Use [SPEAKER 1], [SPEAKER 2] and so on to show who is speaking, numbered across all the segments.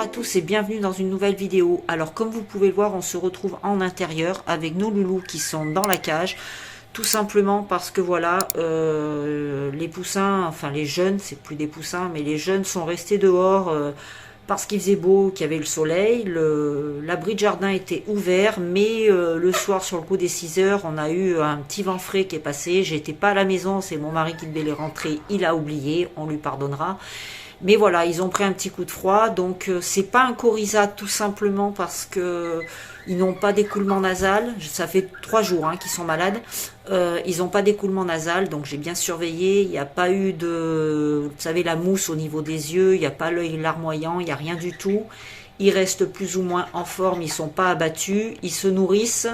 [SPEAKER 1] à tous et bienvenue dans une nouvelle vidéo. Alors comme vous pouvez le voir, on se retrouve en intérieur avec nos loulous qui sont dans la cage. Tout simplement parce que voilà, les poussins, enfin les jeunes, c'est plus des poussins, mais les jeunes sont restés dehors parce qu'il faisait beau, qu'il y avait le soleil. L'abri de jardin était ouvert, mais le soir sur le coup des 6 heures, on a eu un petit vent frais qui est passé. J'étais pas à la maison, c'est mon mari qui devait les rentrer, il a oublié, on lui pardonnera. Mais voilà, ils ont pris un petit coup de froid, donc c'est pas un coryza tout simplement parce que ils n'ont pas d'écoulement nasal. Ça fait 3 jours qu'ils sont malades. Ils n'ont pas d'écoulement nasal, donc j'ai bien surveillé. Il n'y a pas eu de, vous savez, la mousse au niveau des yeux. Il n'y a pas l'œil larmoyant, il n'y a rien du tout. Ils restent plus ou moins en forme, ils sont pas abattus, ils se nourrissent.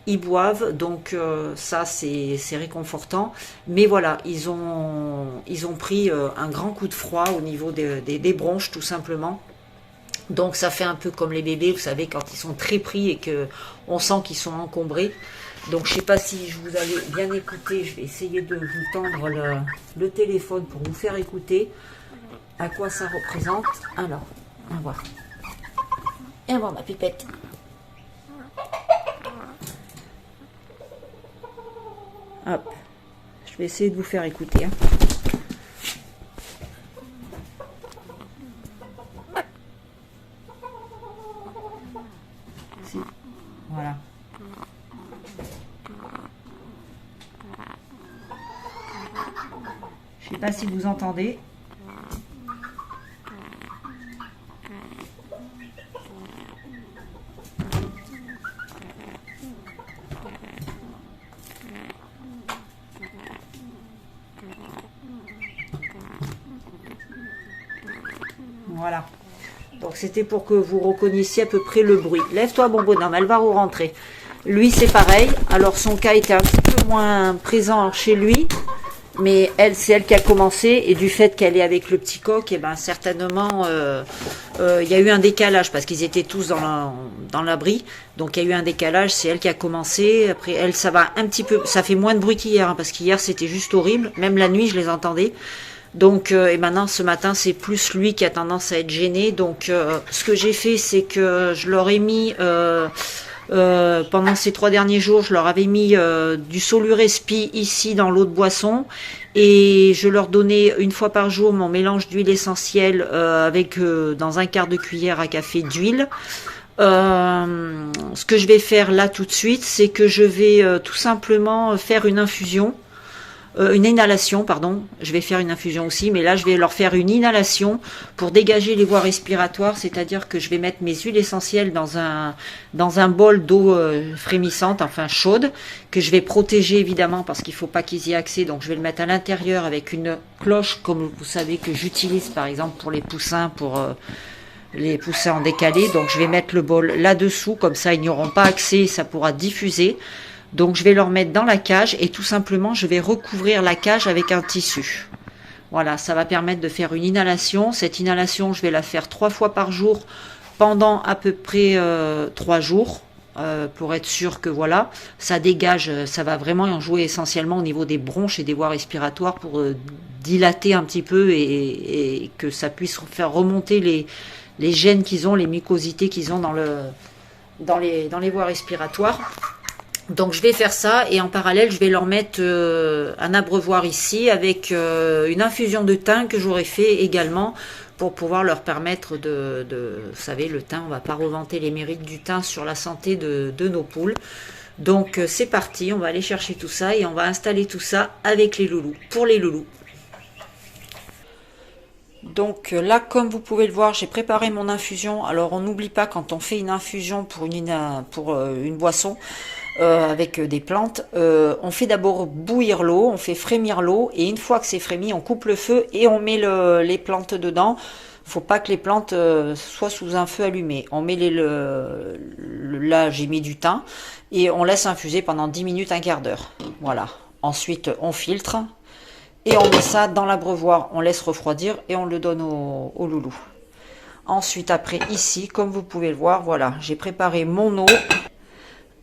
[SPEAKER 1] Ils boivent, donc ça c'est réconfortant. Mais voilà, ils ont pris un grand coup de froid au niveau des bronches tout simplement. Donc ça fait un peu comme les bébés, vous savez, quand ils sont très pris et que on sent qu'ils sont encombrés. Donc je sais pas si je vous avais bien écouté, je vais essayer de vous tendre le téléphone pour vous faire écouter à quoi ça représente. Alors, on va voir. Et on va voir ma pipette. Hop, je vais essayer de vous faire écouter. Voilà. Je sais pas si vous entendez. Voilà. Donc c'était pour que vous reconnaissiez à peu près le bruit. Lève-toi bon bonhomme, elle va re-rentrer. Lui c'est pareil. Alors son cas était un petit peu moins présent chez lui. Mais elle, c'est elle qui a commencé. Et du fait qu'elle est avec le petit coq, et ben certainement il y a eu un décalage. Parce qu'ils étaient tous dans l'abri. Donc il y a eu un décalage, c'est elle qui a commencé. Après elle, ça va un petit peu. Ça fait moins de bruit qu'hier. Parce qu'hier c'était juste horrible. Même la nuit je les entendais. Donc, et maintenant, ce matin, c'est plus lui qui a tendance à être gêné. Donc, ce que j'ai fait, c'est que je leur ai mis, pendant ces 3 derniers jours, je leur avais mis du Solurespi ici dans l'eau de boisson. Et je leur donnais une fois par jour mon mélange d'huile essentielle avec dans un quart de cuillère à café d'huile. Ce que je vais faire là tout de suite, c'est que je vais tout simplement faire une infusion. Une inhalation, pardon, je vais faire une infusion aussi, mais là je vais leur faire une inhalation pour dégager les voies respiratoires, c'est-à-dire que je vais mettre mes huiles essentielles dans un bol d'eau frémissante, enfin chaude, que je vais protéger évidemment parce qu'il ne faut pas qu'ils y aient accès, donc je vais le mettre à l'intérieur avec une cloche, comme vous savez que j'utilise par exemple pour les poussins, les poussins en décalé, donc je vais mettre le bol là-dessous, comme ça ils n'y auront pas accès, ça pourra diffuser. Donc je vais leur mettre dans la cage et tout simplement je vais recouvrir la cage avec un tissu. Voilà, ça va permettre de faire une inhalation. Cette inhalation, je vais la faire 3 fois par jour pendant à peu près 3 jours. Pour être sûr que voilà, ça dégage, ça va vraiment en jouer essentiellement au niveau des bronches et des voies respiratoires pour dilater un petit peu et que ça puisse faire remonter les gènes qu'ils ont, les mucosités qu'ils ont dans les voies respiratoires. Donc je vais faire ça et en parallèle je vais leur mettre un abreuvoir ici avec une infusion de thym que j'aurais fait également pour pouvoir leur permettre vous savez, le thym, on va pas revanter les mérites du thym sur la santé de nos poules. Donc c'est parti, on va aller chercher tout ça et on va installer tout ça avec les loulous, pour les loulous. Donc là, comme vous pouvez le voir, j'ai préparé mon infusion. Alors on n'oublie pas quand on fait une infusion pour une boisson, avec des plantes, on fait d'abord bouillir l'eau, on fait frémir l'eau et une fois que c'est frémi, on coupe le feu et on met les plantes dedans. Faut pas que les plantes soient sous un feu allumé. On met là j'ai mis du thym et on laisse infuser pendant 10 minutes, un quart d'heure. Voilà. Ensuite on filtre et on met ça dans l'abreuvoir, on laisse refroidir et on le donne au loulou. Ensuite après ici, comme vous pouvez le voir, voilà, j'ai préparé mon eau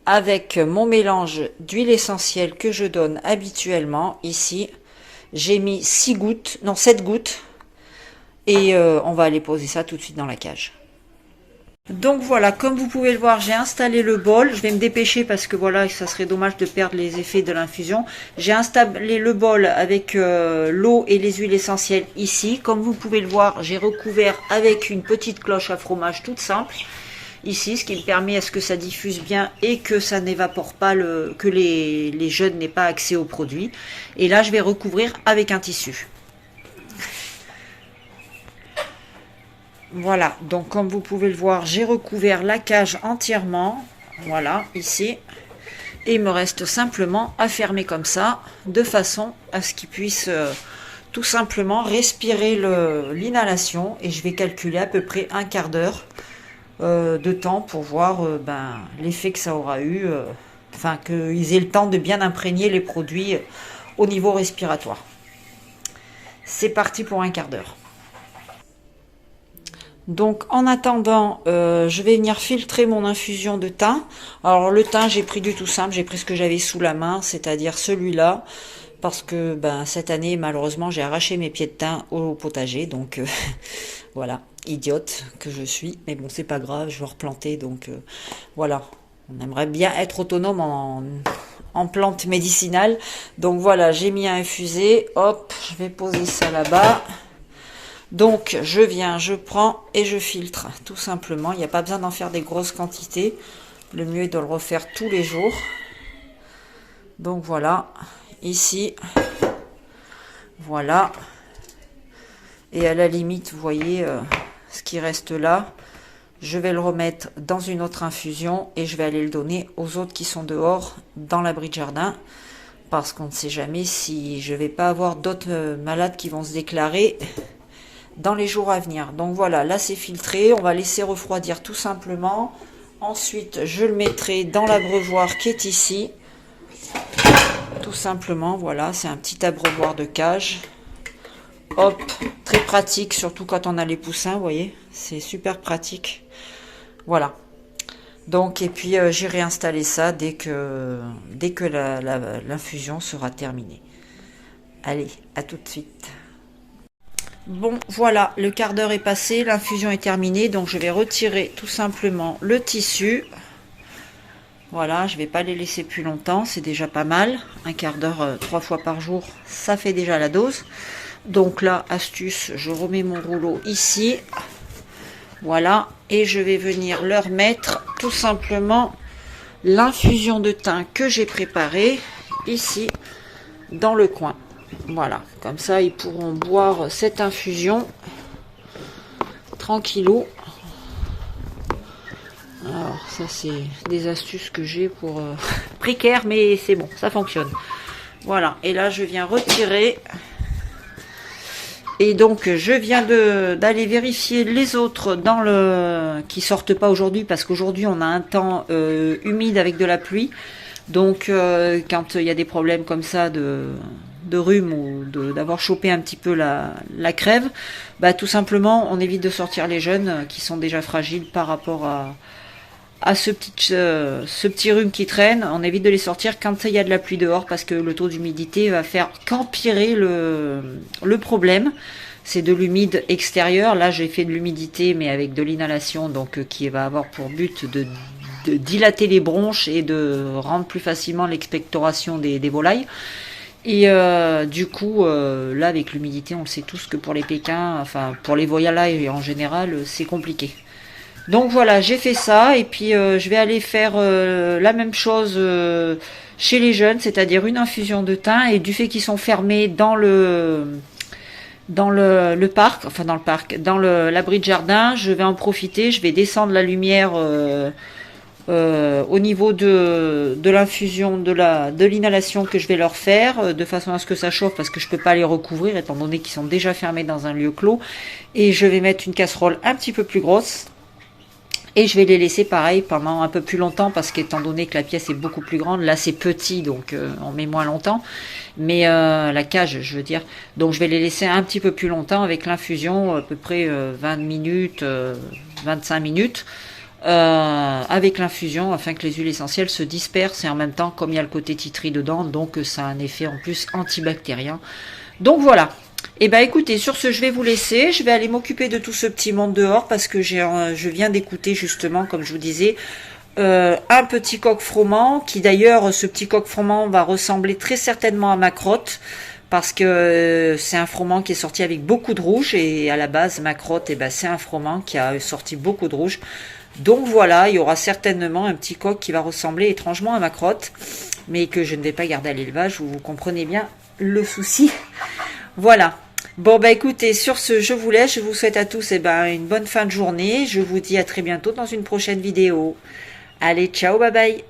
[SPEAKER 1] avec mon mélange d'huile essentielle que je donne habituellement. Ici, j'ai mis 7 gouttes. Et on va aller poser ça tout de suite dans la cage. Donc voilà, comme vous pouvez le voir, j'ai installé le bol. Je vais me dépêcher parce que voilà, ça serait dommage de perdre les effets de l'infusion. J'ai installé le bol avec l'eau et les huiles essentielles ici. Comme vous pouvez le voir, j'ai recouvert avec une petite cloche à fromage toute simple. Ici, ce qui me permet à ce que ça diffuse bien et que ça n'évapore pas, que les jeunes n'aient pas accès au produit. Et là, je vais recouvrir avec un tissu. Voilà, donc comme vous pouvez le voir, j'ai recouvert la cage entièrement, voilà, ici. Et il me reste simplement à fermer comme ça, de façon à ce qu'il puisse tout simplement respirer l'inhalation. Et je vais calculer à peu près un quart d'heure de temps pour voir l'effet que ça aura eu, enfin qu'ils aient le temps de bien imprégner les produits au niveau respiratoire. C'est parti pour un quart d'heure. Donc en attendant, je vais venir filtrer mon infusion de thym. Alors le thym, j'ai pris du tout simple, j'ai pris ce que j'avais sous la main, c'est-à-dire celui-là, parce que cette année, malheureusement, j'ai arraché mes pieds de thym au potager, donc voilà, idiote que je suis. Mais bon, c'est pas grave, je vais replanter, donc voilà. On aimerait bien être autonome en plantes médicinales. Donc voilà, j'ai mis à infuser, hop, je vais poser ça là-bas. Donc, je viens, je prends et je filtre, tout simplement. Il n'y a pas besoin d'en faire des grosses quantités. Le mieux est de le refaire tous les jours. Donc, voilà. Ici, voilà. Et à la limite, vous voyez ce qui reste là. Je vais le remettre dans une autre infusion et je vais aller le donner aux autres qui sont dehors, dans l'abri de jardin. Parce qu'on ne sait jamais si je ne vais pas avoir d'autres malades qui vont se déclarer dans les jours à venir. Donc voilà, là c'est filtré, on va laisser refroidir tout simplement. Ensuite, je le mettrai dans l'abreuvoir qui est ici. Tout simplement, voilà, c'est un petit abreuvoir de cage. Hop, très pratique, surtout quand on a les poussins, vous voyez, c'est super pratique. Voilà. Donc, et puis j'ai réinstallé ça dès que l'infusion sera terminée. Allez, à tout de suite. Bon, voilà, le quart d'heure est passé, l'infusion est terminée, donc je vais retirer tout simplement le tissu. Voilà, je ne vais pas les laisser plus longtemps, c'est déjà pas mal. Un quart d'heure, 3 fois par jour, ça fait déjà la dose. Donc là, astuce, je remets mon rouleau ici. Voilà, et je vais venir leur mettre tout simplement l'infusion de thym que j'ai préparée ici, dans le coin. Voilà, comme ça ils pourront boire cette infusion tranquillou. Alors ça c'est des astuces que j'ai pour précaire, mais c'est bon, ça fonctionne. Voilà, et là je viens retirer. Et donc je viens d'aller vérifier les autres qui sortent pas aujourd'hui, parce qu'aujourd'hui on a un temps humide avec de la pluie. Donc quand il y a des problèmes comme ça de rhume ou d'avoir chopé un petit peu la crève, tout simplement on évite de sortir les jeunes qui sont déjà fragiles par rapport à ce petit rhume qui traîne. On évite de les sortir quand il y a de la pluie dehors, parce que le taux d'humidité va faire qu'empirer le problème. C'est de l'humide extérieur. Là j'ai fait de l'humidité mais avec de l'inhalation, donc qui va avoir pour but de dilater les bronches et de rendre plus facilement l'expectoration des volailles. Et du coup, là avec l'humidité, on le sait tous que pour les pékins, enfin pour les volailles en général, c'est compliqué. Donc voilà, j'ai fait ça, et puis je vais aller faire la même chose chez les jeunes, c'est-à-dire une infusion de thym, et du fait qu'ils sont fermés dans le parc, enfin dans l'abri de jardin, je vais en profiter, je vais descendre la lumière au niveau de l'infusion, de l'inhalation que je vais leur faire, de façon à ce que ça chauffe, parce que je peux pas les recouvrir étant donné qu'ils sont déjà fermés dans un lieu clos. Et je vais mettre une casserole un petit peu plus grosse et je vais les laisser pareil pendant un peu plus longtemps, parce qu'étant donné que la pièce est beaucoup plus grande, là c'est petit, donc on met moins longtemps, mais la cage je veux dire, donc je vais les laisser un petit peu plus longtemps avec l'infusion, à peu près 20 minutes, 25 minutes, avec l'infusion, afin que les huiles essentielles se dispersent, et en même temps, comme il y a le côté titri dedans, donc ça a un effet en plus antibactérien. Donc voilà, Et ben écoutez, sur ce, je vais vous laisser. Je vais aller m'occuper de tout ce petit monde dehors parce que je viens d'écouter justement, comme je vous disais, un petit coq froment qui d'ailleurs, ce petit coq froment va ressembler très certainement à ma crotte parce que c'est un froment qui est sorti avec beaucoup de rouge et à la base ma crotte, et ben, c'est un froment qui a sorti beaucoup de rouge. Donc voilà, il y aura certainement un petit coq qui va ressembler étrangement à ma crotte, mais que je ne vais pas garder à l'élevage, vous comprenez bien le souci. Voilà. Bon bah écoutez, sur ce, je vous laisse, je vous souhaite à tous une bonne fin de journée, je vous dis à très bientôt dans une prochaine vidéo. Allez, ciao, bye bye.